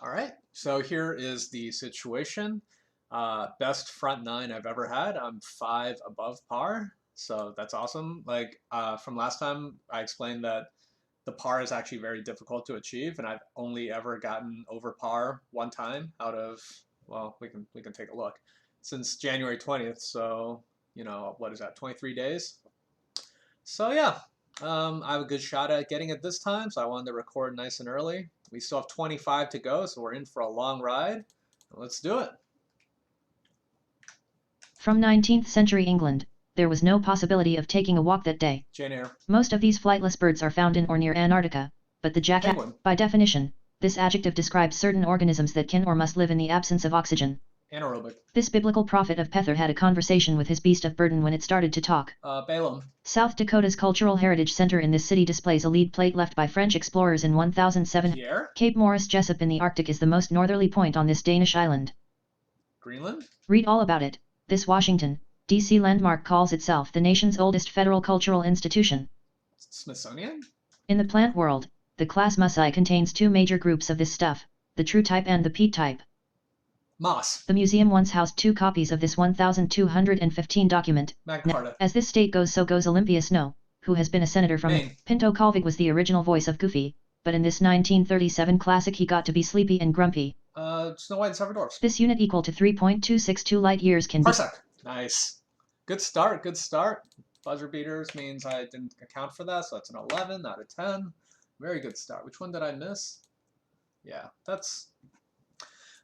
All right, so here is the situation. Best front nine I've ever had. I'm five above par, so that's awesome. Like from last time, I explained that the par is actually very difficult to achieve, and I've only ever gotten over par one time out of, well, we can take a look, since January 20th. So what is that? 23 days. So yeah, I have a good shot at getting it this time, so I wanted to record nice and early. We still have 25 to go, so we're in for a long ride. Let's do it. From 19th century England, there was no possibility of taking a walk that day. Jane Eyre. Most of these flightless birds are found in or near Antarctica, but the jackdaw, Penguin. by definition, this adjective describes certain organisms that can or must live in the absence of oxygen. Anaerobic. This biblical prophet of Pether had a conversation with his beast of burden when it started to talk. Balaam. South Dakota's Cultural Heritage Center in this city displays a lead plate left by French explorers in 1007. Pierre. Cape Morris Jessup in the Arctic is the most northerly point on this Danish island. Greenland. Read all about it. This Washington, D.C. landmark calls itself the nation's oldest federal cultural institution. Smithsonian. In the plant world, the class Mussii contains two major groups of this stuff, the true type and the peat type. Moss. The museum once housed 2 copies of this 1215 document. Magna Carta. As this state goes, so goes Olympia Snow, who has been a senator from Maine. Pinto Colvig was the original voice of Goofy, but in this 1937 classic he got to be sleepy and grumpy. Snow White and Seven Dwarfs. This unit equal to 3.262 light years can be... Parsec. Nice. Good start, good start. Buzzer beaters means I didn't account for that, so that's an 11 out of 10. Very good start. Which one did I miss? Yeah,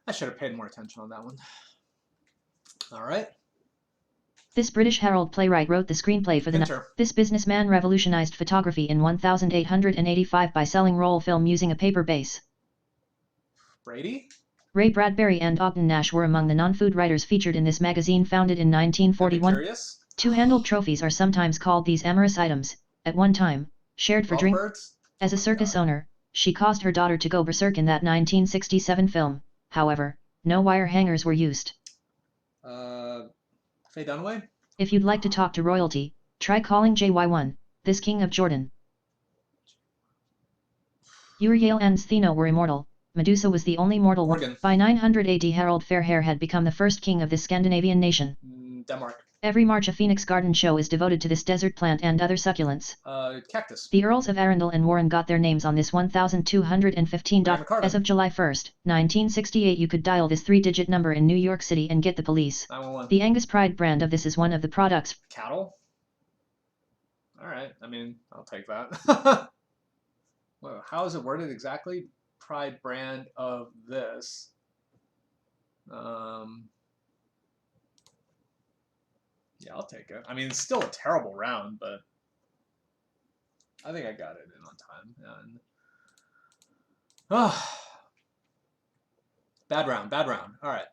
I should have paid more attention on that one. All right. This British Herald playwright wrote the screenplay for the... This businessman revolutionized photography in 1885 by selling roll film using a paper base. Brady? Ray Bradbury and Ogden Nash were among the non-food writers featured in this magazine founded in 1941. Two-handled trophies are sometimes called these amorous items. At one time, shared for drink. As a circus owner, she caused her daughter to go berserk in that 1967 film. However, no wire hangers were used. Faye Dunaway? If you'd like to talk to royalty, try calling JY1, this king of Jordan. Uriel and Stheno were immortal. Medusa was the only mortal one. By 900 AD Harald Fairhair had become the first king of this Scandinavian nation. Denmark. Every March a Phoenix garden show is devoted to this desert plant and other succulents. Cactus. The Earls of Arundel and Warren got their names on this 1215. As of July 1, 1968 you could dial this 3-digit number in New York City and get the police. 911. The Angus Pride brand of this is one of the products. Cattle? Alright, I mean, I'll take that. Well, how is it worded exactly? Pride brand of this. Yeah, I'll take it. I mean, it's still a terrible round, but I think I got it in on time. And bad round. All right,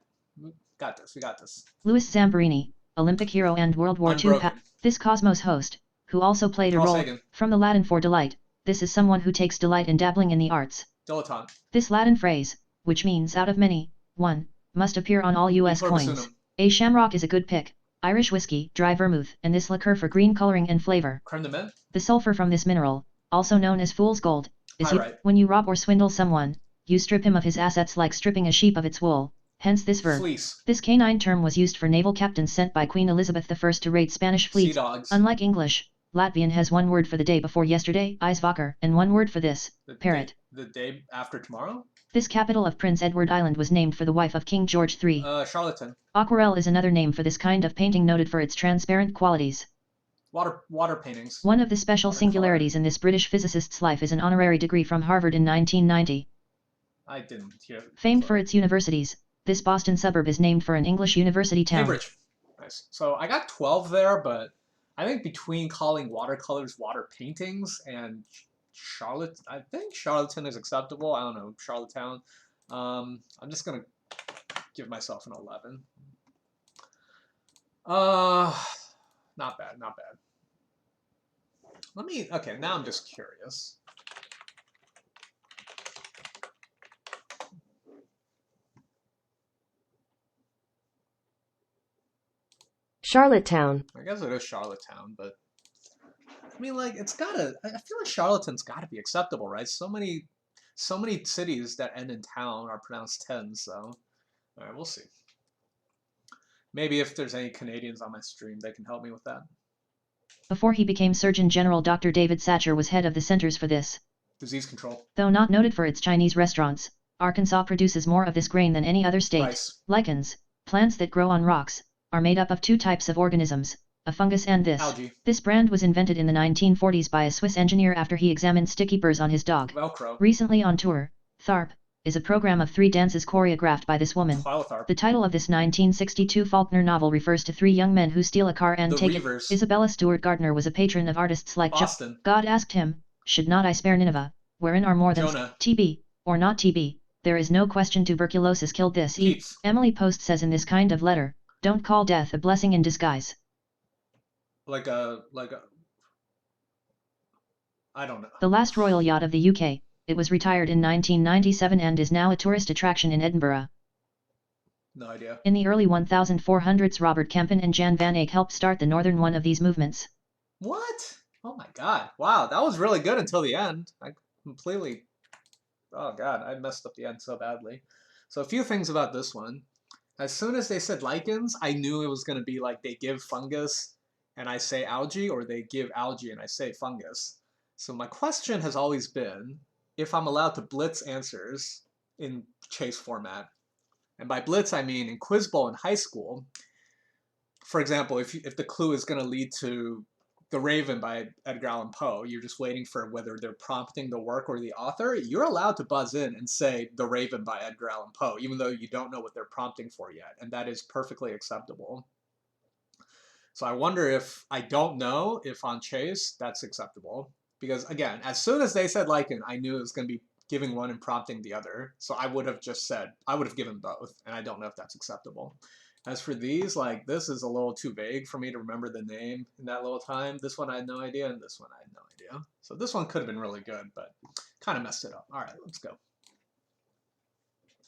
we got this. Louis Zamperini, Olympic hero and World War II. This Cosmos host, who also played a role from the Latin for delight. This is someone who takes delight in dabbling in the arts. Dilettante. This Latin phrase, which means out of many, one, must appear on all U.S. coins. A shamrock is a good pick. Irish whiskey, dry vermouth, and this liqueur for green coloring and flavor. Creme de menthe. The sulfur from this mineral, also known as fool's gold, is when you rob or swindle someone, you strip him of his assets like stripping a sheep of its wool. Hence this verb. Fleece. This canine term was used for naval captains sent by Queen Elizabeth I to raid Spanish fleets. Sea dogs. Unlike English, Latvian has one word for the day before yesterday, Ijsvakar, and one word for this, parrot. The day after tomorrow? This capital of Prince Edward Island was named for the wife of King George III. Charlatan. Aquarelle is another name for this kind of painting noted for its transparent qualities. Water paintings. One of the special singularities in this British physicist's life is an honorary degree from Harvard in 1990. I didn't hear. Famed for its universities, this Boston suburb is named for an English university town. Cambridge. Nice. So I got 12 there, but I think between calling watercolors water paintings and I think charlatan is acceptable. I don't know, Charlottetown. I'm just gonna give myself an 11. Not bad. Okay, now I'm just curious. Charlottetown. I guess it is Charlottetown, but I mean, like, I feel like charlatan's gotta be acceptable, right? So many So many cities that end in town are pronounced ten, so all right, we'll see. Maybe if there's any Canadians on my stream, they can help me with that. Before he became Surgeon General, Dr. David Satcher was head of the Centers for this Disease Control. Though not noted for its Chinese restaurants, Arkansas produces more of this grain than any other state. Rice. Lichens, plants that grow on rocks, are made up of two types of organisms, a fungus and this. Algae. This brand was invented in the 1940s by a Swiss engineer after he examined sticky burrs on his dog. Velcro. Recently on tour, Tharp is a program of 3 dances choreographed by this woman. Tharp. The title of this 1962 Faulkner novel refers to 3 young men who steal a car and take it. Isabella Stewart Gardner was a patron of artists like Boston. God asked him, should not I spare Nineveh, wherein are more than Jonah. TB, or not TB, there is no question tuberculosis killed this. Emily Post says in this kind of letter, don't call death a blessing in disguise. Like a, I don't know. The last royal yacht of the UK, it was retired in 1997 and is now a tourist attraction in Edinburgh. No idea. In the early 1400s, Robert Kempen and Jan van Eyck helped start the northern one of these movements. What? Oh my god. Wow, that was really good until the end. I completely... Oh god, I messed up the end so badly. So a few things about this one. As soon as they said lichens, I knew it was going to be like they give fungus and I say algae, or they give algae and I say fungus. So my question has always been if I'm allowed to blitz answers in chase format. And by blitz, I mean in Quiz Bowl in high school. For example, if the clue is going to lead to The Raven by Edgar Allan Poe, you're just waiting for whether they're prompting the work or the author, you're allowed to buzz in and say The Raven by Edgar Allan Poe, even though you don't know what they're prompting for yet. And that is perfectly acceptable. So I wonder if I don't know if on chase that's acceptable. Because again, as soon as they said lichen, I knew it was going to be giving one and prompting the other. So I would have just said, I would have given both. And I don't know if that's acceptable. As for these, like, this is a little too vague for me to remember the name in that little time. This one I had no idea, and this one I had no idea. So this one could have been really good, but kind of messed it up. All right, let's go.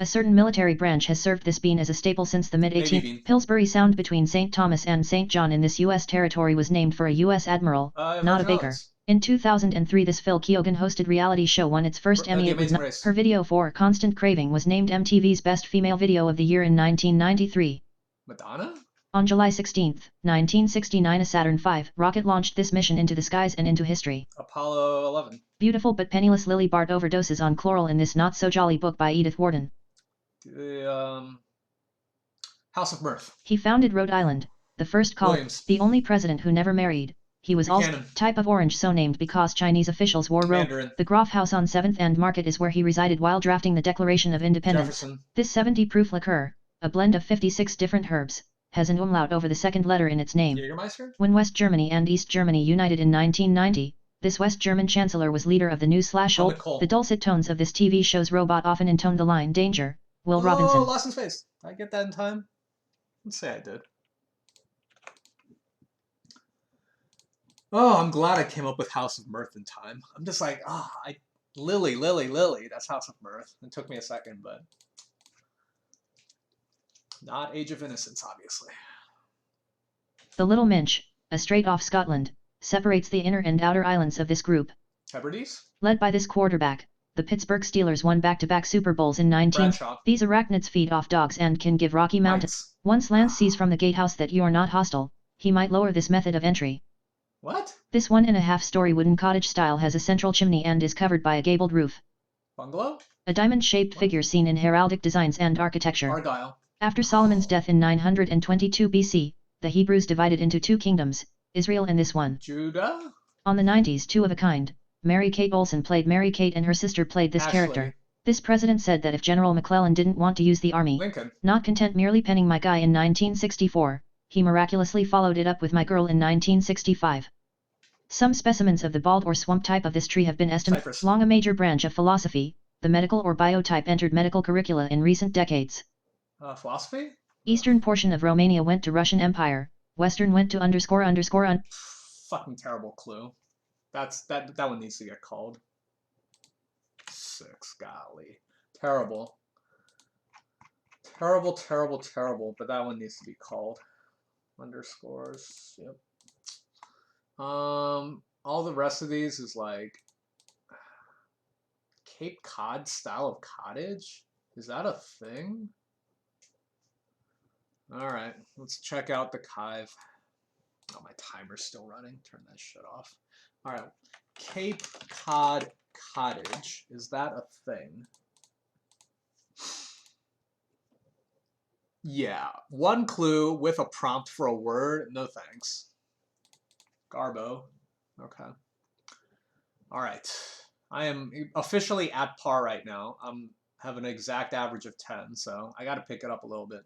A certain military branch has served this bean as a staple since the mid-18th. Pillsbury Sound between St. Thomas and St. John in this U.S. territory was named for a U.S. admiral, not a baker. In 2003, this Phil Keoghan hosted reality show won its first Emmy. Her video for Constant Craving was named MTV's Best Female Video of the Year in 1993. Madonna? On July 16, 1969, a Saturn V rocket launched this mission into the skies and into history. Apollo 11. Beautiful but penniless Lily Bart overdoses on chloral in this not-so-jolly book by Edith Wharton. The House of Mirth. He founded Rhode Island, the first colony, the only president who never married. He was also type of orange so named because Chinese officials wore robe. The Groff House on 7th and Market is where he resided while drafting the Declaration of Independence. Jefferson. This 70-proof liqueur, a blend of 56 different herbs, has an umlaut over the second letter in its name. Jägermeister? When West Germany and East Germany united in 1990, this West German chancellor was leader of the new/old. The dulcet tones of this TV show's robot often intoned the line "Danger." Will Robinson. Oh, Lost in Space. Did I get that in time? Let's say I did. Oh, I'm glad I came up with House of Mirth in time. I'm just like, Lily. That's House of Mirth. It took me a second, but not Age of Innocence, obviously. The Little Minch, a strait off Scotland, separates the inner and outer islands of this group. Hebrides? Led by this quarterback, the Pittsburgh Steelers won back-to-back Super Bowls in 19. These arachnids feed off dogs and can give Rocky Mountains. Once Lance sees from the gatehouse that you are not hostile, he might lower this method of entry. What? This 1.5-story wooden cottage style has a central chimney and is covered by a gabled roof. Bungalow? A diamond-shaped figure seen in heraldic designs and architecture. Argyle. After Solomon's death in 922 BC, the Hebrews divided into 2 kingdoms, Israel and this one. Judah? On the 90s, 2 of a kind, Mary-Kate Olsen played Mary-Kate and her sister played this character. This president said that if General McClellan didn't want to use the army, Lincoln. Not content merely penning My Guy in 1964, he miraculously followed it up with My Girl in 1965. Some specimens of the bald or swamp type of this tree have been estimated. Long a major branch of philosophy, the medical or biotype entered medical curricula in recent decades. Philosophy? Eastern portion of Romania went to Russian Empire, Western went to __. Fucking terrible clue. That one needs to get called. 6, golly. Terrible. Terrible, but that one needs to be called. Underscores, yep. All the rest of these is like Cape Cod style of cottage? Is that a thing? All right, let's check out the Kive. Oh, my timer's still running. Turn that shit off. All right, Cape Cod cottage. Is that a thing? Yeah, one clue with a prompt for a word. No thanks. Garbo. Okay. All right. I am officially at par right now. I'm have an exact average of 10, so I got to pick it up a little bit.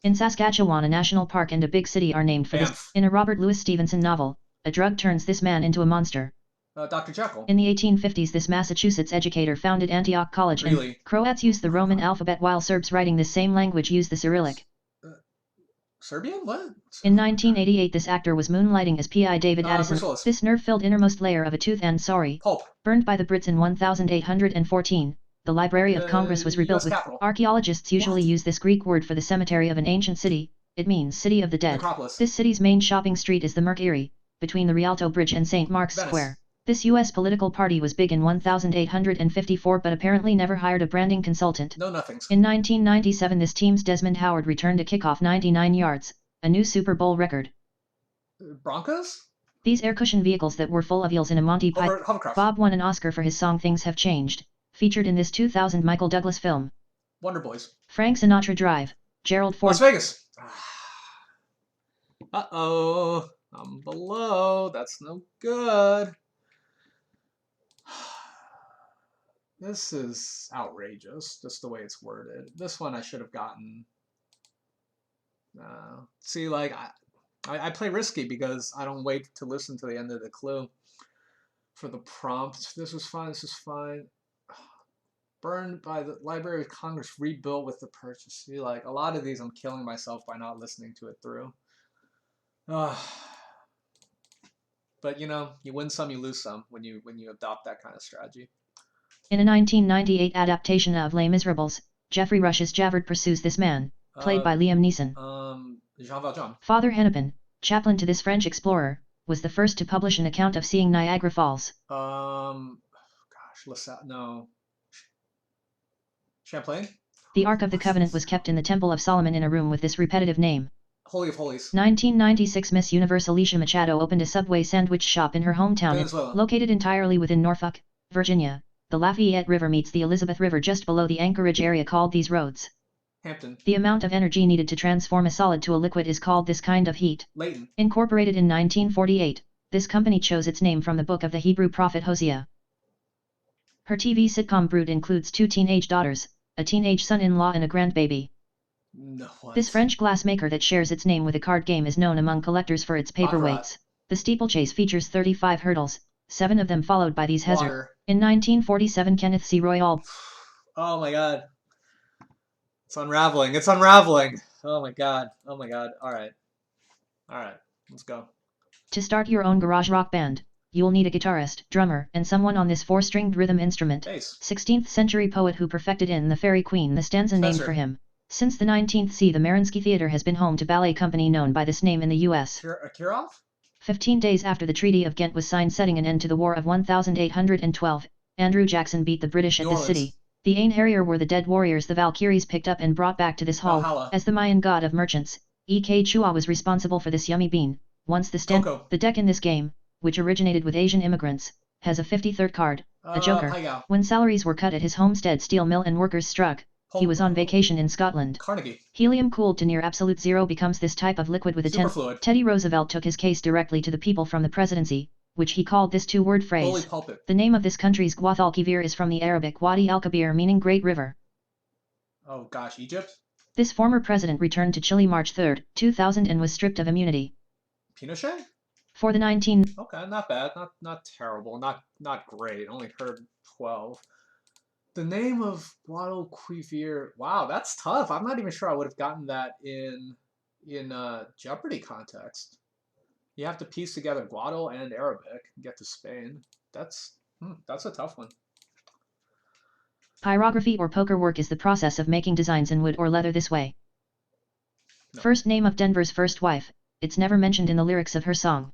In Saskatchewan, a national park and a big city are named for this. In a Robert Louis Stevenson novel, a drug turns this man into a monster. Dr. Jekyll. In the 1850s, this Massachusetts educator founded Antioch College, and Croats use the Roman alphabet while Serbs writing this same language use the Cyrillic. Serbian? What? In 1988, this actor was moonlighting as P.I. David Addison. Chrysalis. This nerve-filled innermost layer of a tooth and Pulp. burned by the Brits in 1814. The Library of Congress was rebuilt with capital. Archaeologists usually use this Greek word for the cemetery of an ancient city. It means City of the Dead. Necropolis. This city's main shopping street is the Mercury, between the Rialto Bridge and St. Mark's Venice. Square. This U.S. political party was big in 1854 but apparently never hired a branding consultant. No nothings. In 1997, this team's Desmond Howard returned a kickoff 99 yards, a new Super Bowl record. Broncos? These air-cushioned vehicles that were full of eels in a Monty Python. Hovercraft. Bob won an Oscar for his song Things Have Changed, featured in this 2000 Michael Douglas film. Wonder Boys. Frank Sinatra Drive, Gerald Ford. Las Vegas. Uh-oh. I'm below. That's no good. This is outrageous, just the way it's worded. This one I should have gotten. See, like, I play risky because I don't wait to listen to the end of the clue for the prompt. This was fine. This is fine. Burned by the Library of Congress, rebuilt with the purchase. See, like, a lot of these I'm killing myself by not listening to it through. But you know, you win some, you lose some when you adopt that kind of strategy. In a 1998 adaptation of Les Miserables, Geoffrey Rush's Javert pursues this man, played by Liam Neeson. Jean Valjean. Father Hennepin, chaplain to this French explorer, was the first to publish an account of seeing Niagara Falls. No. Champlain? The Ark of the Covenant was kept in the Temple of Solomon in a room with this repetitive name. Holy of Holies. 1996 Miss Universe Alicia Machado opened a Subway sandwich shop in her hometown, located entirely within Norfolk, Virginia. The Lafayette River meets the Elizabeth River just below the Anchorage area called these roads. Hampton. The amount of energy needed to transform a solid to a liquid is called this kind of heat. Leighton. Incorporated in 1948, this company chose its name from the book of the Hebrew prophet Hosea. Her TV sitcom brood includes 2 teenage daughters, a teenage son-in-law and a grandbaby. No, what? This French glassmaker that shares its name with a card game is known among collectors for its paperweights. The steeplechase features 35 hurdles, 7 of them followed by these hazards. In 1947 Kenneth C. Royal. Oh my god. It's unraveling. It's unraveling. Oh my god. Oh my god. Alright. Alright. Let's go. To start your own garage rock band, you'll need a guitarist, drummer, and someone on this 4-stringed rhythm instrument. Bass. 16th century poet who perfected in The Fairy Queen the stanza named for him. Since the 19th the Mariinsky Theater has been home to ballet company known by this name in the U.S. Kirov? 15 days after the Treaty of Ghent was signed setting an end to the War of 1812, Andrew Jackson beat the British at this city. The Einherjar were the dead warriors the Valkyries picked up and brought back to this hall. Valhalla. As the Mayan god of merchants, E.K. Chua was responsible for this yummy bean. Once the deck in this game, which originated with Asian immigrants, has a 53rd card, a joker. When salaries were cut at his homestead steel mill and workers struck, he was on vacation in Scotland. Carnegie. Helium cooled to near absolute zero becomes this type of liquid with a Superfluid. Teddy Roosevelt took his case directly to the people from the presidency, which he called this 2-word phrase. Holy pulpit. The name of this country's Guadalquivir is from the Arabic Wadi al-Kabir meaning Great River. Oh gosh, Egypt? This former president returned to Chile March 3, 2000 and was stripped of immunity. Pinochet? For the Okay, not bad. Not terrible. Not great. Only heard 12. The name of Guadalquivir. Wow, that's tough. I'm not even sure I would have gotten that in Jeopardy context. You have to piece together Guadal and Arabic and get to Spain. That's a tough one. Pyrography or poker work is the process of making designs in wood or leather this way. No. First name of Denver's first wife. It's never mentioned in the lyrics of her song.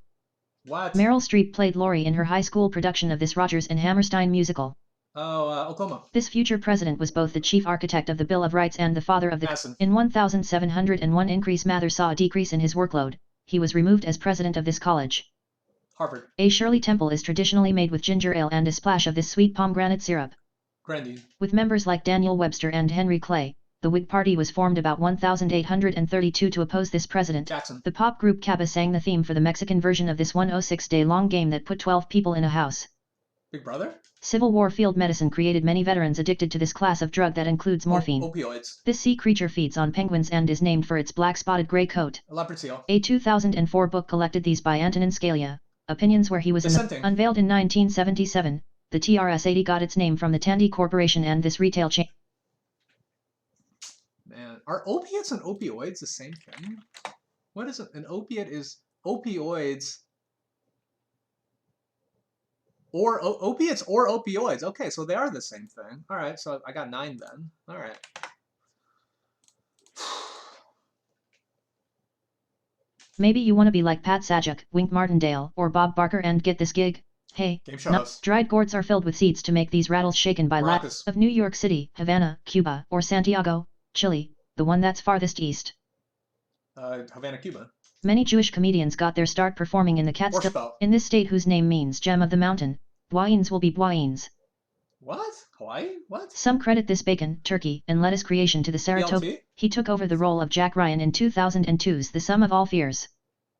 What? Meryl Streep played Laurie in her high school production of this Rodgers and Hammerstein musical. Oklahoma. This future president was both the chief architect of the Bill of Rights and the father of the... Madison. In 1701 increase Mather saw a decrease in his workload. He was removed as president of this college. Harvard. A Shirley Temple is traditionally made with ginger ale and a splash of this sweet pomegranate syrup. Grandy. With members like Daniel Webster and Henry Clay, the Whig Party was formed about 1832 to oppose this president. Jackson. The pop group Caba sang the theme for the Mexican version of this 106-day-long game that put 12 people in a house. Big Brother? Civil War field medicine created many veterans addicted to this class of drug that includes morphine. Opioids. This sea creature feeds on penguins and is named for its black-spotted gray coat. A leopard seal. A 2004 book collected these by Antonin Scalia, Opinions where he was unveiled in 1977. The TRS-80 got its name from the Tandy Corporation and this retail chain. Man, are opiates and opioids the same thing? What is it? An opiate is opioids or opiates or opioids. Okay, so they are the same thing. All right, so I got 9 then. All right. Maybe you want to be like Pat Sajak, Wink Martindale, or Bob Barker and get this gig? Hey, dried gourds are filled with seeds to make these rattles shaken by lads of New York City, Havana, Cuba, or Santiago, Chile, the one that's farthest east. Havana, Cuba. Many Jewish comedians got their start performing in the Catskills, in this state whose name means gem of the mountain. Boyens will be Boyens. What? Hawaii? What? Some credit this bacon, turkey, and lettuce creation to the Saratoga. He took over the role of Jack Ryan in 2002's The Sum of All Fears.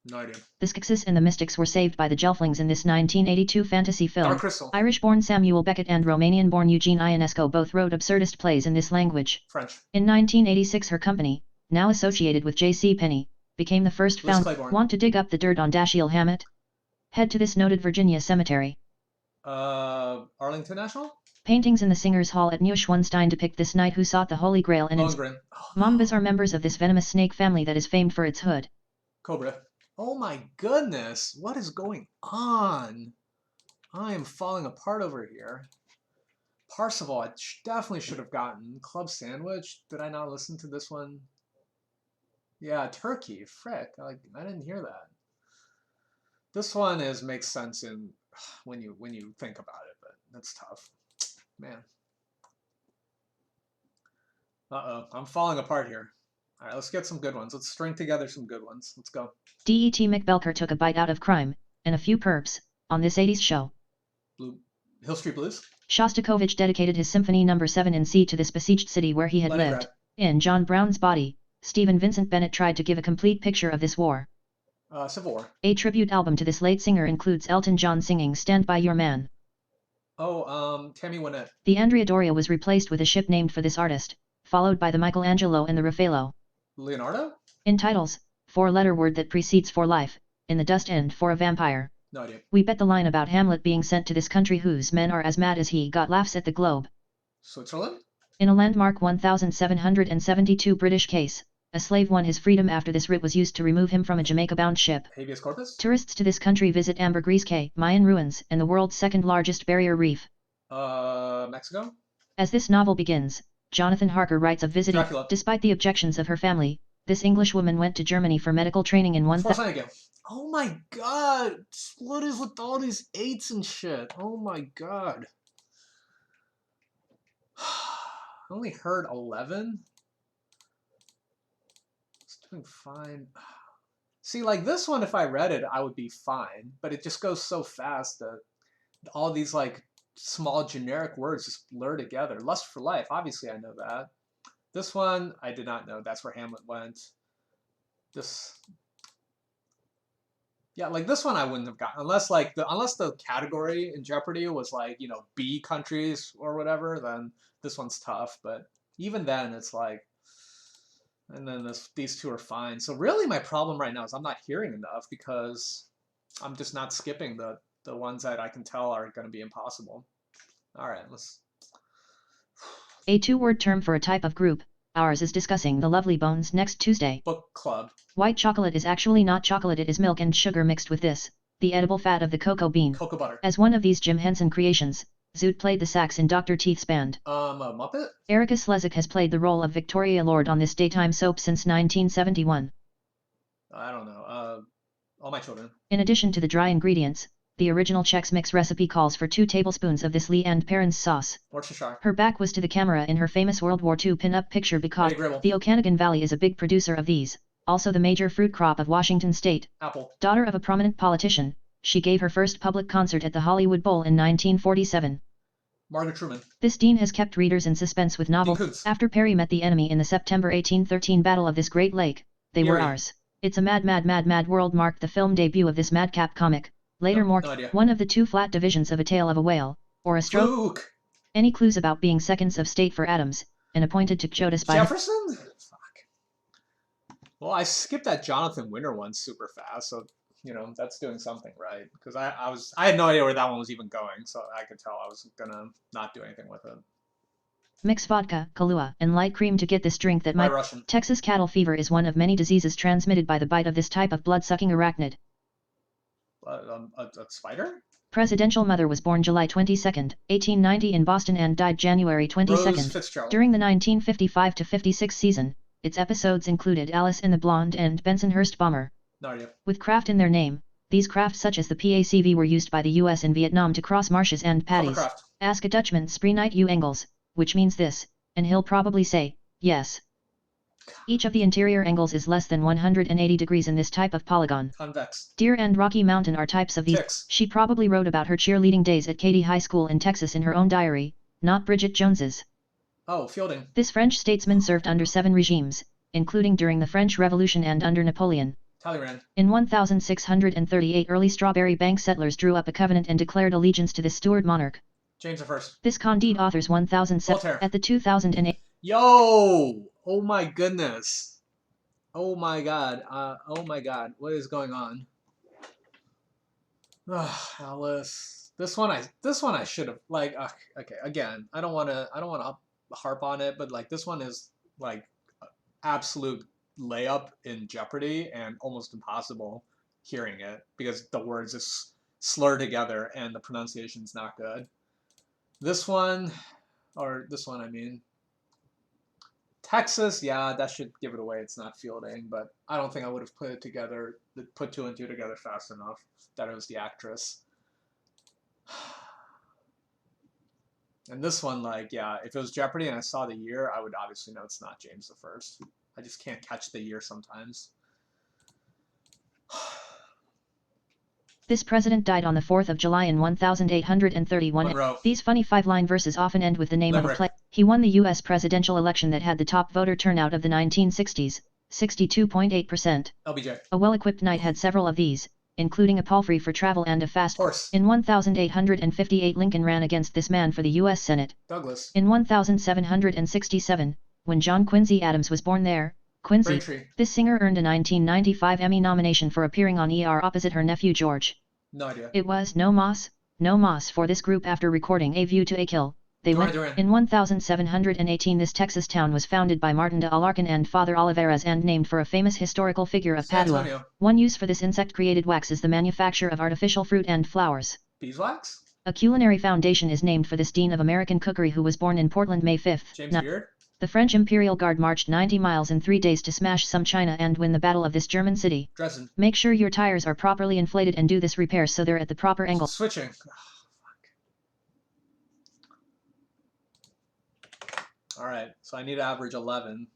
No idea. The Skeksis and the Mystics were saved by the Gelflings in this 1982 fantasy film. Irish-born Samuel Beckett and Romanian-born Eugene Ionesco both wrote absurdist plays in this language. French. In 1986 her company, now associated with J.C. Penney, became the first found. Want to dig up the dirt on Dashiell Hammett? Head to this noted Virginia cemetery. Arlington National? Paintings in the Singers' Hall at Neuschwanstein depict this knight who sought the Holy Grail and Mambas are members of this venomous snake family that is famed for its hood. Cobra. Oh my goodness, what is going on? I am falling apart over here. Parseval, I definitely should have gotten. Club Sandwich, did I not listen to this one? Yeah, Turkey, frick, I didn't hear that. This one makes sense in when you think about it, but that's tough. Man. Uh-oh, I'm falling apart here. All right, let's get some good ones. Let's string together some good ones. Let's go. D.E.T. McBelker took a bite out of crime, and a few perps, on this 80s show. Hill Street Blues? Shostakovich dedicated his Symphony No. 7 in C to this besieged city where he had lived. In John Brown's Body, Stephen Vincent Bennett tried to give a complete picture of this war. Civil War. A tribute album to this late singer includes Elton John singing Stand By Your Man. Oh, Tammy Wynette. The Andrea Doria was replaced with a ship named for this artist, followed by the Michelangelo and the Raffaello. Leonardo? In titles, 4-letter word that precedes for life, in the dust end for a vampire. No idea. We bet the line about Hamlet being sent to this country whose men are as mad as he got laughs at the globe. Switzerland? In a landmark 1772 British case, a slave won his freedom after this writ was used to remove him from a Jamaica-bound ship. Habeas corpus? Tourists to this country visit Ambergris Caye, Mayan ruins, and the world's second largest barrier reef. Mexico? As this novel begins, Jonathan Harker writes of visiting, Dracula. Despite the objections of her family, this English woman went to Germany for medical training in Oh my god! What is with all these 8s and shit? Oh my god. I only heard 11? It's doing fine. See, like this one, if I read it, I would be fine. But it just goes so fast that all these like small generic words just blur together. Lust for Life, obviously I know that. This one, I did not know that's where Hamlet went. Yeah, like this one I wouldn't have gotten unless the category in Jeopardy was like, you know, B countries or whatever, then this one's tough. But even then it's like, and then these two are fine. So really my problem right now is I'm not hearing enough because I'm just not skipping the ones that I can tell are going to be impossible. All right, let's. A 2-word term for a type of group. Ours is discussing the Lovely Bones next Tuesday. Book club. White chocolate is actually not chocolate, it is milk and sugar mixed with this, the edible fat of the cocoa bean. Cocoa butter. As one of these Jim Henson creations, Zoot played the sax in Dr. Teeth's band. A Muppet? Erica Slezak has played the role of Victoria Lord on this daytime soap since 1971. I don't know. All My Children. In addition to the dry ingredients, the original Chex Mix recipe calls for 2 tablespoons of this Lee and Perrins sauce. Her back was to the camera in her famous World War II pin-up picture because the Okanagan Valley is a big producer of these, also the major fruit crop of Washington State. Apple. Daughter of a prominent politician, she gave her first public concert at the Hollywood Bowl in 1947. Margaret Truman. This Dean has kept readers in suspense with novels. After Perry met the enemy in the September 1813 Battle of this Great Lake, they were ours. It's a mad world marked the film debut of this madcap comic, later morphed one of the 2 flat divisions of A Tale of a Whale, or a stroke. Any clues about being seconds of state for Adams, and appointed to Jodas by Jefferson? Fuck. Well, I skipped that Jonathan Winter one super fast, so you know that's doing something right. Because I had no idea where that one was even going, so I could tell I was gonna not do anything with it. Mix vodka, Kahlua, and light cream to get this drink that might. Texas cattle fever is one of many diseases transmitted by the bite of this type of blood-sucking arachnid. A spider? Presidential mother was born July 22, 1890 in Boston and died January 22. During the 1955-56 season, its episodes included Alice in the Blonde and Bensonhurst Bomber. With craft in their name, these crafts such as the PACV were used by the US in Vietnam to cross marshes and paddies. Ask a Dutchman spree night u Engels, which means this, and he'll probably say, yes. Each of the interior angles is less than 180 degrees in this type of polygon. Convex. Deer and Rocky Mountain are types of these. Ticks. She probably wrote about her cheerleading days at Katy High School in Texas in her own diary, not Bridget Jones's. Oh, Fielding. This French statesman served under 7 regimes, including during the French Revolution and under Napoleon. Talleyrand. In 1638 early Strawberry Bank settlers drew up a covenant and declared allegiance to this Stuart monarch. James I. This Candide authors 1007 at the 2008. Yo! Oh my goodness. Oh my god. Oh my god. What is going on? Alice. This one I should have like okay, again, I don't want to harp on it, but like this one is like absolute layup in Jeopardy and almost impossible hearing it because the words just slur together and the pronunciation's not good. This one I mean Texas, yeah, that should give it away. It's not Fielding, but I don't think I would have put 2 and 2 together fast enough that it was the actress. And this one, like, yeah, if it was Jeopardy and I saw the year, I would obviously know it's not James I. I just can't catch the year sometimes. This president died on the 4th of July in 1831. Monroe. These funny 5-line verses often end with the name Limerick. of a play. He won the U.S. presidential election that had the top voter turnout of the 1960s, 62.8%. LBJ. A well-equipped knight had several of these, including a palfrey for travel and a fast horse. In 1858 Lincoln ran against this man for the U.S. Senate. Douglas. In 1767, when John Quincy Adams was born there, Quincy, Braintree. This singer earned a 1995 Emmy nomination for appearing on ER opposite her nephew George. No idea. It was no moss for this group after recording A View to a Kill. They went. In 1718 this Texas town was founded by Martin de Alarcon and Father Oliveras and named for a famous historical figure of Padua. One use for this insect-created wax is the manufacture of artificial fruit and flowers. Beeswax? A culinary foundation is named for this dean of American cookery who was born in Portland May 5. James Beard? The French Imperial Guard marched 90 miles in 3 days to smash some China and win the battle of this German city. Dresden. Make sure your tires are properly inflated and do this repair so they're at the proper angle. Switching. Alright, so I need to average 11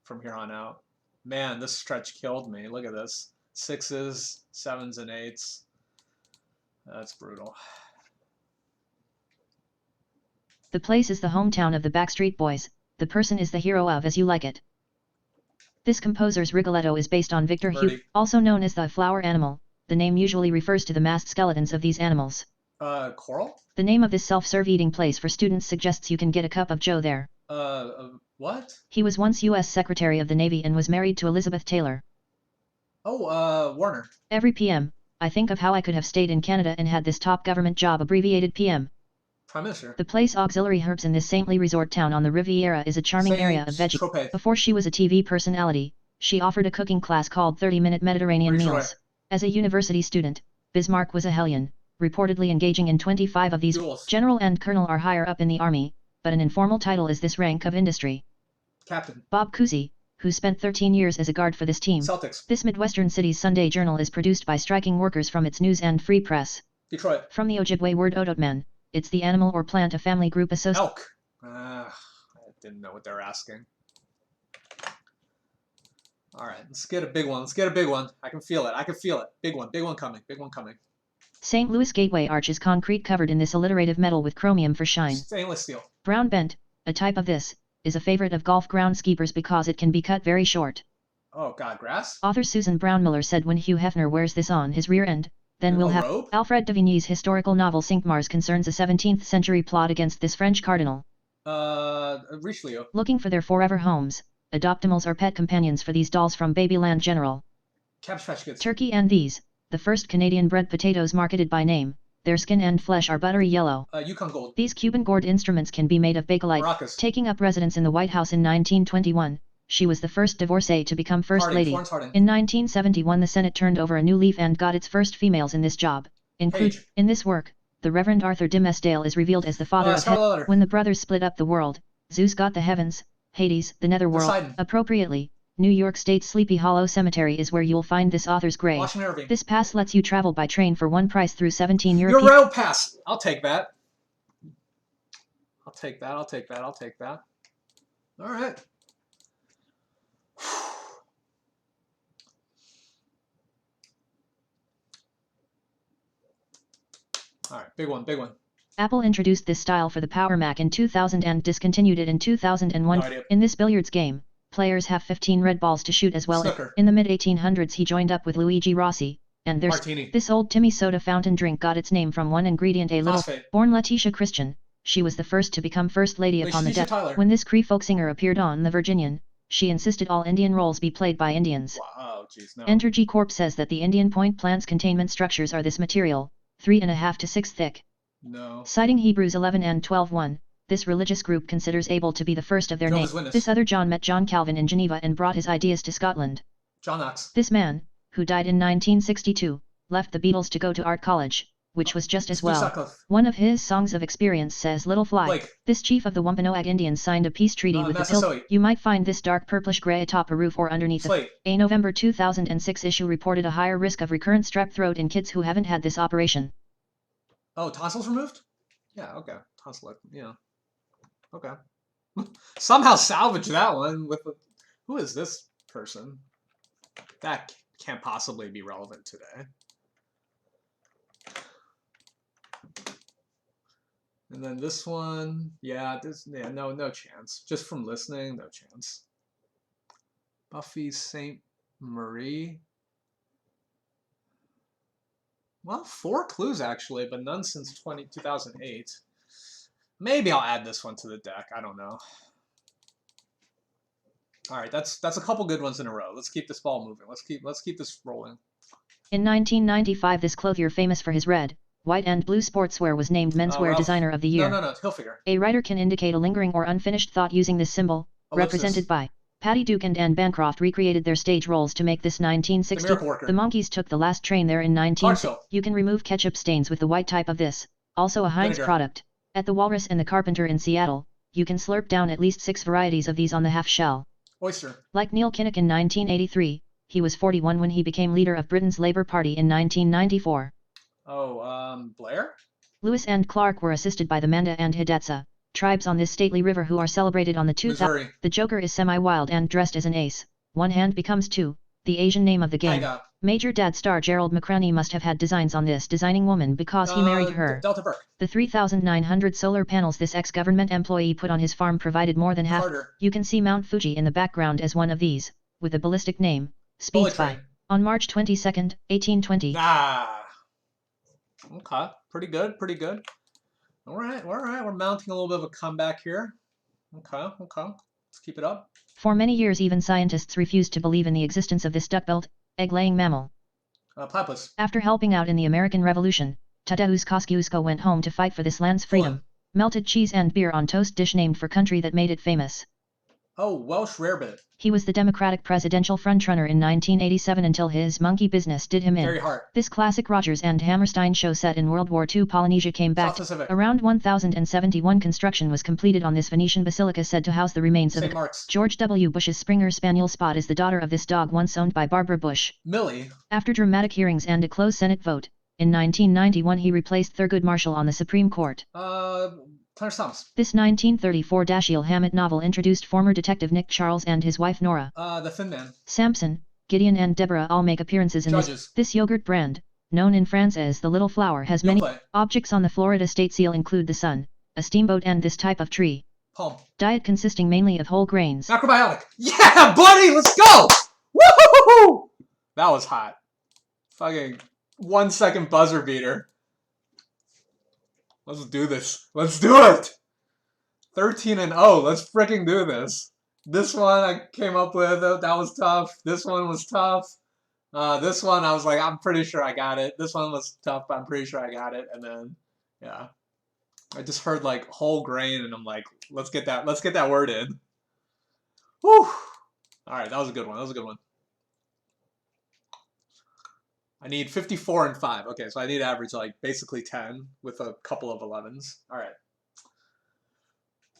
from here on out. Man, this stretch killed me. Look at this. 6s, 7s, and 8s. That's brutal. The place is the hometown of the Backstreet Boys. The person is the hero of As You Like It. This composer's Rigoletto is based on Victor Hugo, also known as the flower animal. The name usually refers to the masked skeletons of these animals. Coral? The name of this self-serve eating place for students suggests you can get a cup of joe there. What? He was once U.S. Secretary of the Navy and was married to Elizabeth Taylor. Oh, Warner. Every PM, I think of how I could have stayed in Canada and had this top government job abbreviated PM. Prime Minister. The place Auxiliary Herbs in this saintly resort town on the Riviera is a charming area of veggie. Before she was a TV personality, she offered a cooking class called 30-Minute Mediterranean Meals. As a university student, Bismarck was a hellion, reportedly engaging in 25 of these. Jules. General and colonel are higher up in the army, but an informal title is this rank of industry. Captain. Bob Cousy, who spent 13 years as a guard for this team. Celtics. This Midwestern city's Sunday Journal is produced by striking workers from its news and free press. Detroit. From the Ojibwe word Odotman, it's the animal or plant a family group associated. Elk. I didn't know what they were asking. All right, let's get a big one. Let's get a big one. I can feel it. I can feel it. Big one coming. Big one coming. St. Louis Gateway Arch is concrete covered in this alliterative metal with chromium for shine. Stainless steel. Brown bent, a type of this, is a favorite of golf groundskeepers because it can be cut very short. Oh God, grass? Author Susan Brown Miller said when Hugh Hefner wears this on his rear end, then we'll have robe? Alfred de Vigny's historical novel Cinq-Mars concerns a 17th century plot against this French cardinal. Richelieu. Looking for their forever homes, adoptimals are pet companions for these dolls from Babyland General. Cabbage Patch Kids. Turkey and these, the first Canadian bred potatoes marketed by name, their skin and flesh are buttery yellow. Yukon Gold. These Cuban gourd instruments can be made of bakelite. Maracas. Taking up residence in the White House in 1921, she was the first divorcee to become First Harding, Lady. Florence Harding. In 1971 the Senate turned over a new leaf and got its first females in this job. In this work, the Reverend Arthur de Mesdale is revealed as the father of when the brothers split up the world, Zeus got the heavens, Hades, the netherworld. Poseidon. Appropriately, New York State Sleepy Hollow Cemetery is where you'll find this author's grave. Washington Irving. This pass lets you travel by train for one price through 17 European... Your rail pass! I'll take that. I'll take that, I'll take that, I'll take that. Alright. Alright, big one, big one. Apple introduced this style for the Power Mac in 2000 and discontinued it in 2001. No idea. In this billiards game, players have 15 red balls to shoot as well. Snooker. In the mid-1800s he joined up with Luigi Rossi, and this old Timmy soda fountain drink got its name from one ingredient Phosphate. Born Letitia Christian, she was the first to become First Lady upon the death. Tyler. When this Cree folk singer appeared on The Virginian, she insisted all Indian roles be played by Indians. Wow, jeez, no. Enter G Corp says that the Indian point plant's containment structures are this material, 3.5 to 6 thick. No. Citing Hebrews 11 and 12:1, this religious group considers Abel to be the first of their name. This other John met John Calvin in Geneva and brought his ideas to Scotland. John Knox. This man, who died in 1962, left the Beatles to go to art college, which was just as well. Sutcliffe. One of his songs of experience says Little Fly. Blake. This chief of the Wampanoag Indians signed a peace treaty with the Pil. You might find this dark purplish gray atop a roof or underneath a November 2006 issue reported a higher risk of recurrent strep throat in kids who haven't had this operation. Oh, tonsils removed? Yeah, okay. Tonsil, yeah. Okay. Somehow salvage that one with the... Who is this person? That can't possibly be relevant today. And then this one, yeah, no chance. Just from listening, no chance. Buffy St. Marie. Well, 4 clues actually, but none since 2008. Maybe I'll add this one to the deck. I don't know. All right, that's a couple good ones in a row. Let's keep this ball moving. Let's keep this rolling. In 1995, this clothier famous for his red, white and blue sportswear was named Menswear Designer of the Year. No, Hilfiger. A writer can indicate a lingering or unfinished thought using this symbol, represented by Patty Duke and Anne Bancroft recreated their stage roles to make this 1960. The Monkees took the last train there in 1960. You can remove ketchup stains with the white type of this, also a Heinz product. At the Walrus and the Carpenter in Seattle, you can slurp down at least 6 varieties of these on the half shell. Oyster. Like Neil Kinnock in 1983, he was 41 when he became leader of Britain's Labour Party in 1994. Oh, Blair? Lewis and Clark were assisted by the Manda and Hidatsa, tribes on this stately river who are celebrated on the 2000. The Joker is semi-wild and dressed as an ace. One hand becomes 2, the Asian name of the game. Major Dad star Gerald McCraney must have had designs on this designing woman because he married her. Delta Burke. The 3,900 solar panels this ex-government employee put on his farm provided more than half. You can see Mount Fuji in the background as one of these, with a ballistic name, Speed Spy. On March 22, 1820. Okay, pretty good, pretty good. All right, we're mounting a little bit of a comeback here. Okay, let's keep it up. For many years even scientists refused to believe in the existence of this duck-billed, egg-laying mammal. Platypus. After helping out in the American Revolution, Tadeusz Kosciuszko went home to fight for this land's freedom. Melted cheese and beer on toast dish named for country that made it famous. Oh, Welsh rarebit. He was the Democratic presidential frontrunner in 1987 until his monkey business did him in. Very hard. This classic Rodgers and Hammerstein show set in World War II Polynesia came back. Around 1071 construction was completed on this Venetian basilica said to house the remains of George W. Bush's Springer Spaniel Spot is the daughter of this dog once owned by Barbara Bush. Millie. After dramatic hearings and a close Senate vote, In 1991 he replaced Thurgood Marshall on the Supreme Court. Clarence Thomas. This 1934 Dashiell Hammett novel introduced former detective Nick Charles and his wife Nora. The Thin Man. Samson, Gideon and Deborah all make appearances in this yogurt brand, known in France as the Little Flower, has many objects on the Florida state seal include the sun, a steamboat and this type of tree. Palm. Diet consisting mainly of whole grains. Macrobiotic. Yeah, buddy, let's go! Woo! That was hot. Fucking 1 second buzzer beater. Let's do this. Let's do it! 13-0. Let's freaking do this. This one I came up with. That was tough. This one was tough. This one I was like, I'm pretty sure I got it. This one was tough, but I'm pretty sure I got it. And then, yeah. I just heard like whole grain and I'm like, let's get that word in. Whew. Alright, that was a good one. That was a good one. I need 54 and 5. Okay, so I need to average like basically 10 with a couple of 11s. Alright.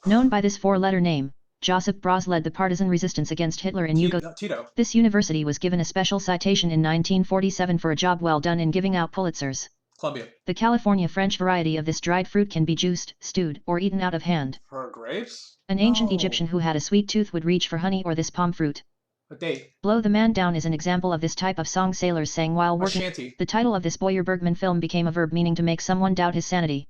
Known by this four-letter name, Josip Broz led the partisan resistance against Hitler in Tito. This university was given a special citation in 1947 for a job well done in giving out Pulitzers. Columbia. The California French variety of this dried fruit can be juiced, stewed, or eaten out of hand. For grapes? An ancient Egyptian who had a sweet tooth would reach for honey or this palm fruit. A date. Blow the Man Down is an example of this type of song sailors sang while working. A shanty. The title of this Boyer Bergman film became a verb meaning to make someone doubt his sanity.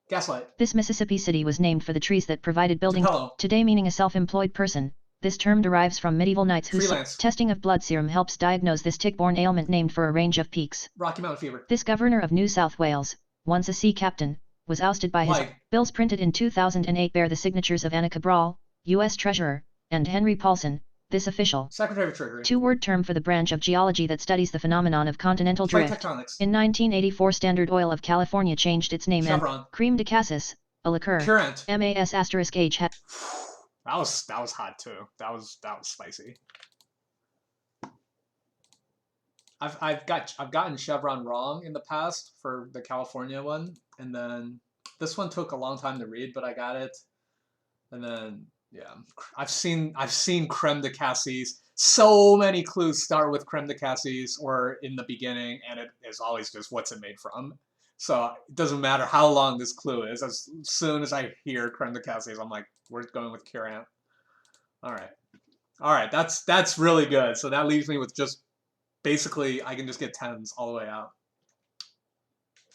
Gaslight. This Mississippi city was named for the trees that provided building. Tupelo. Today meaning a self-employed person. This term derives from medieval knights whose Freelance. testing of blood serum helps diagnose this tick-borne ailment named for a range of peaks. Rocky Mountain Fever. This governor of New South Wales, once a sea captain, was ousted by his bills printed in 2008 bear the signatures of Anna Cabral, U.S. Treasurer, and Henry Paulson, this official. Secretary of Treasury. Two-word term for the branch of geology that studies the phenomenon of continental drift. Tectonics. In 1984 Standard Oil of California changed its name Chevron. and Creme de Cassis, a liqueur. Current. MAS asterisk H hat. That was hot too. That was spicy. I've gotten Chevron wrong in the past for the California one, and then this one took a long time to read, but I got it. And then yeah, I've seen creme de cassis. So many clues start with creme de cassis or in the beginning, and it is always just what's it made from. So it doesn't matter how long this clue is. As soon as I hear creme de cassis, I'm like, we're going with current. All right, that's really good. So that leaves me with just basically I can just get 10s all the way out.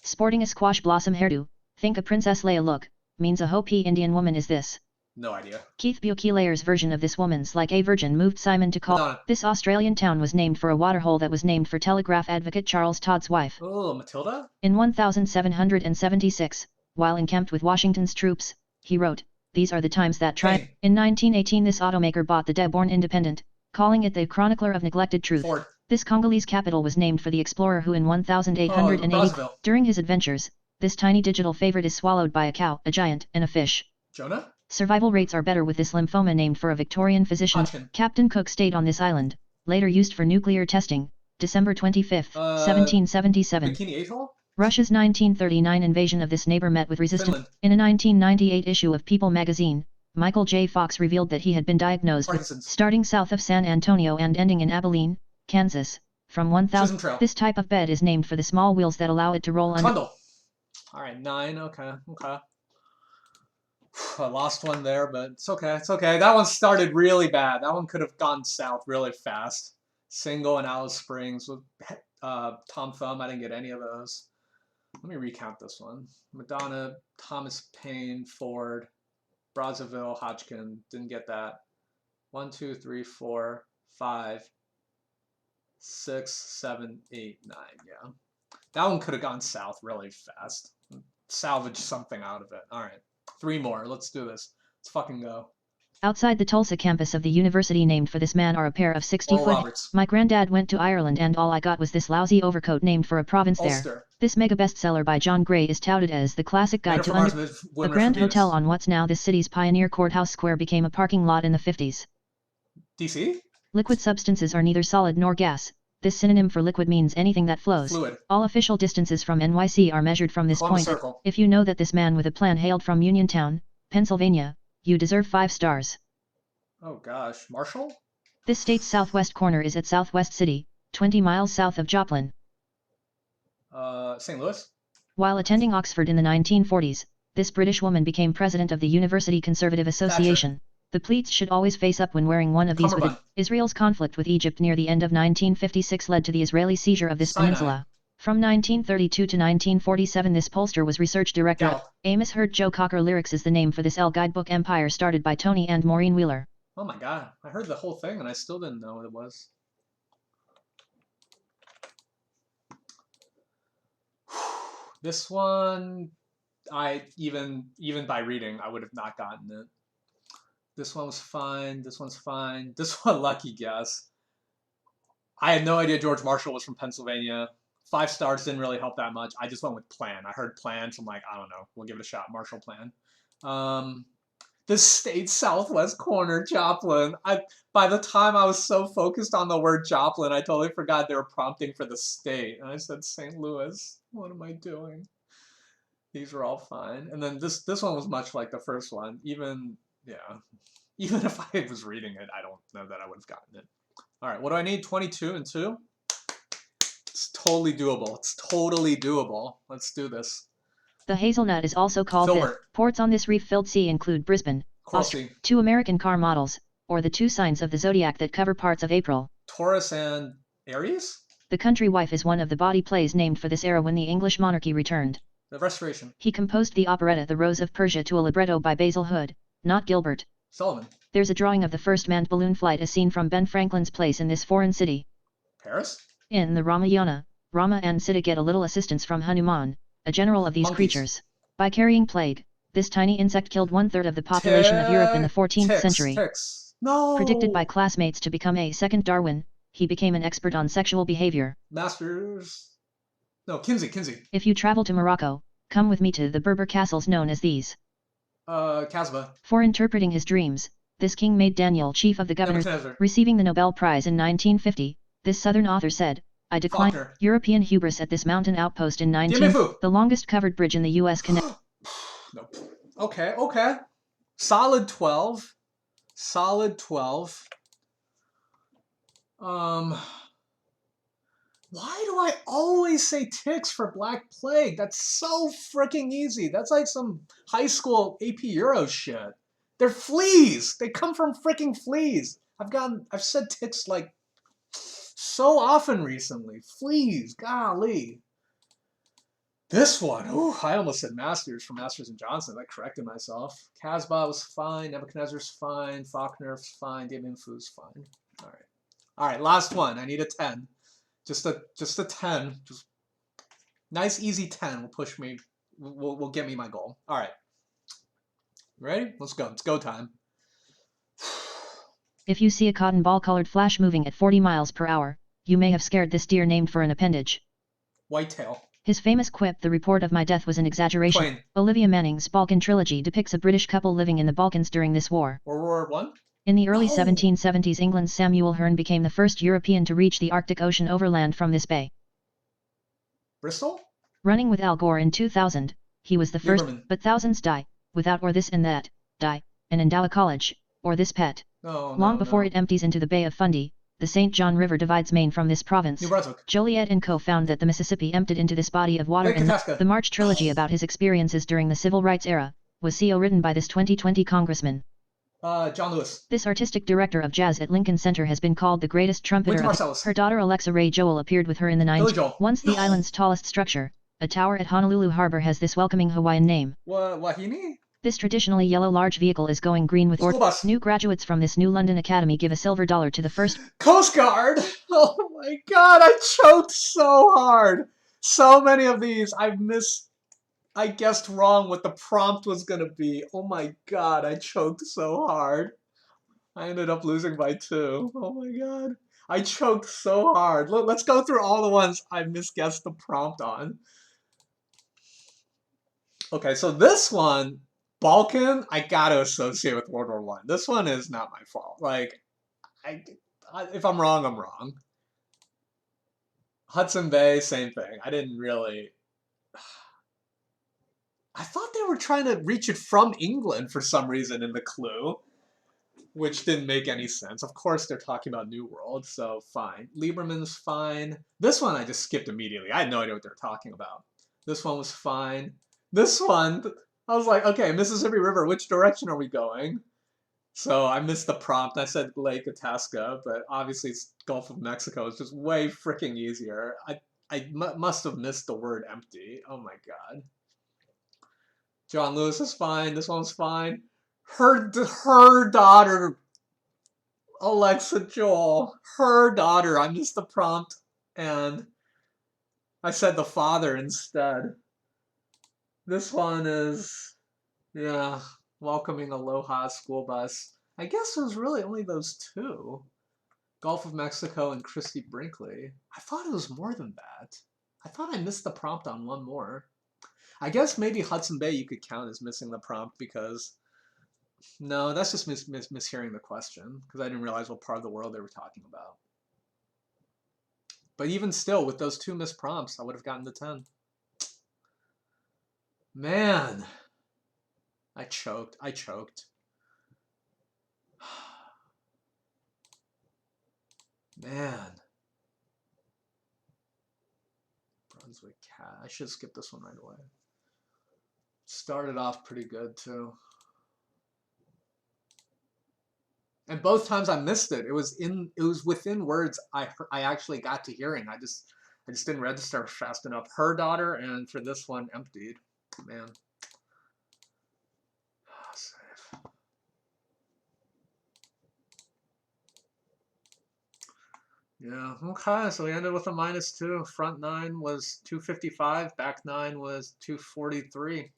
Sporting a squash blossom hairdo, think a Princess Leia look, means a Hopi Indian woman is this. No idea. Keith Buckley's version of this woman's like a virgin moved Simon to call. Madonna. This Australian town was named for a waterhole that was named for Telegraph advocate Charles Todd's wife. Oh, Matilda? In 1776, while encamped with Washington's troops, he wrote, "These are the times that try." Hey. In 1918 this automaker bought the Dearborn Independent, calling it the Chronicler of Neglected Truth. Ford. This Congolese capital was named for the explorer who in 1880, Brazzaville. during his adventures, this tiny digital favorite is swallowed by a cow, a giant, and a fish. Jonah? Survival rates are better with this lymphoma named for a Victorian physician. Hodgkin. Captain Cook stayed on this island, later used for nuclear testing, December 25, 1777. Bikini Atoll? Russia's 1939 invasion of this neighbor met with resistance. Finland. In a 1998 issue of People magazine, Michael J. Fox revealed that he had been diagnosed with Parkinson's. starting south of San Antonio and ending in Abilene, Kansas. From 1000, this type of bed is named for the small wheels that allow it to roll under. Trundle. All right, 9. Okay. I lost one there, but it's okay. It's okay. That one started really bad. That one could have gone south really fast. Single and Alice Springs with Tom Thumb. I didn't get any of those. Let me recount this one. Madonna, Thomas Paine, Ford, Brazzaville, Hodgkin. Didn't get that. 1, 2, 3, 4, 5, 6, 7, 8, 9. Yeah. That one could have gone south really fast. Salvage something out of it. All right. 3 more. Let's do this. Let's fucking go. Outside the Tulsa campus of the university named for this man are a pair of 60-foot. My granddad went to Ireland and all I got was this lousy overcoat named for a province Ulster. there. This mega bestseller by John Gray is touted as the classic guide to a Grand Hotel on what's now this city's pioneer Courthouse Square became a parking lot in the 50s. DC? Liquid substances are neither solid nor gas. This synonym for liquid means anything that flows. Fluid. All official distances from NYC are measured from this Columbus point. Circle. If you know that this man with a plan hailed from Uniontown, Pennsylvania, you deserve 5 stars. Oh gosh. Marshall? This state's southwest corner is at Southwest City, 20 miles south of Joplin. St. Louis. While attending Oxford in the 1940s, this British woman became president of the University Conservative Association. Thatcher. The pleats should always face up when wearing one of these. With Israel's conflict with Egypt near the end of 1956 led to the Israeli seizure of this peninsula. From 1932 to 1947 this pollster was research director at Amos Heard. Joe Cocker Lyrics is the name for this guidebook empire started by Tony and Maureen Wheeler. Oh my god, I heard the whole thing and I still didn't know what it was. This one, even by reading, I would have not gotten it. This one was fine. This one's fine. This one, lucky guess. I had no idea George Marshall was from Pennsylvania. 5 stars didn't really help that much. I just went with plan. I heard plan, so I'm like, I don't know. We'll give it a shot. Marshall Plan. The state southwest corner, Joplin. By the time I was so focused on the word Joplin, I totally forgot they were prompting for the state. And I said St. Louis. What am I doing? These were all fine. And then this one was much like the first one. Even if I was reading it, I don't know that I would have gotten it. All right, what do I need? 22 and 2? It's totally doable. It's totally doable. Let's do this. The hazelnut is also called the ports on this reef-filled sea include Brisbane, 2 American car models, or the 2 signs of the zodiac that cover parts of April. Taurus and Aries? The Country Wife is one of the bawdy plays named for this era when the English monarchy returned. The Restoration. He composed the operetta The Rose of Persia to a libretto by Basil Hood, not Gilbert. Sullivan. There's a drawing of the first manned balloon flight as seen from Ben Franklin's place in this foreign city. Paris? In the Ramayana, Rama and Sita get a little assistance from Hanuman, a general of these creatures. By carrying plague, this tiny insect killed 1/3 of the population of Europe in the 14th century. No! Predicted by classmates to become a second Darwin, he became an expert on sexual behavior. Kinsey. If you travel to Morocco, come with me to the Berber castles known as these. Casbah. For interpreting his dreams, this king made Daniel chief of the governors, receiving the Nobel Prize in 1950. This southern author said, I declined European hubris at this mountain outpost in the longest covered bridge in the U.S. Nope. Okay. Solid 12. Why do I always say ticks for Black Plague? That's so freaking easy. That's like some high school AP Euro shit. They're fleas. They come from freaking fleas. I've said ticks like so often recently. Fleas, golly. This one, I almost said Masters for Masters and Johnson. I corrected myself. Casbah was fine. Nebuchadnezzar's fine. Faulkner's fine. Damien Foo's fine. All right, last one. I need a 10. Just a 10. Just nice, easy 10 will push me. Will get me my goal. All right. Ready? Let's go. It's go time. If you see a cotton ball-colored flash moving at 40 miles per hour, you may have scared this deer named for an appendage. Whitetail. His famous quip, "The report of my death was an exaggeration." Twain. Olivia Manning's Balkan trilogy depicts a British couple living in the Balkans during this war. World War I? In the early 1770s, England's Samuel Hearne became the first European to reach the Arctic Ocean overland from this bay. Bristol? Running with Al Gore in 2000, he was the first, but thousands die, without or this and that, die, and endow a college, or this pet. Long before it empties into the Bay of Fundy, the St. John River divides Maine from this province. New Brunswick. Joliet and Co. found that the Mississippi emptied into this body of water in the March trilogy about his experiences during the Civil Rights era, was CO written by this 2020 congressman. John Lewis. This artistic director of jazz at Lincoln Center has been called the greatest trumpeter of her daughter Alexa Ray Joel appeared with her in the 90s. Once the island's tallest structure, a tower at Honolulu Harbor has this welcoming Hawaiian name. Wahine? This traditionally yellow large vehicle is going green with new graduates from this new London Academy give a silver dollar to the first Coast Guard. Oh my god, I choked so hard. So many of these I guessed wrong what the prompt was going to be. Oh my god, I choked so hard. I ended up losing by 2. Oh my god. I choked so hard. Let's go through all the ones I misguessed the prompt on. Okay, so this one, Balkan, I gotta associate with World War I. This one is not my fault. Like, if I'm wrong, I'm wrong. Hudson Bay, same thing. I didn't really... I thought they were trying to reach it from England for some reason in the clue. which didn't make any sense. Of course, they're talking about New World, so fine. Lieberman's fine. This one I just skipped immediately. I had no idea what they were talking about. This one was fine. This one, I was like, okay, Mississippi River, which direction are we going? So I missed the prompt. I said Lake Itasca, but obviously it's Gulf of Mexico. It's just way freaking easier. I must have missed the word empty. Oh my god. John Lewis is fine. This one's fine. Her daughter, Alexa Joel, her daughter. I missed the prompt, and I said the father instead. This one is, yeah, welcoming Aloha school bus. I guess it was really only those two. Gulf of Mexico and Christy Brinkley. I thought it was more than that. I thought I missed the prompt on one more. I guess maybe Hudson Bay you could count as missing the prompt because... No, that's just mishearing the question because I didn't realize what part of the world they were talking about. But even still, with those two missed prompts, I would have gotten the 10. Man, I choked. Man. Brunswick Cat. I should skip this one right away. Started off pretty good too. And both times I missed it. It was within words I actually got to hearing. I just didn't register fast enough. Her daughter, and for this one, emptied. Man. Save. Yeah, okay, so we ended with a -2. Front 9 was 255, back 9 was 243.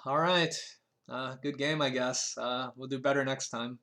All right, good game, I guess. We'll do better next time.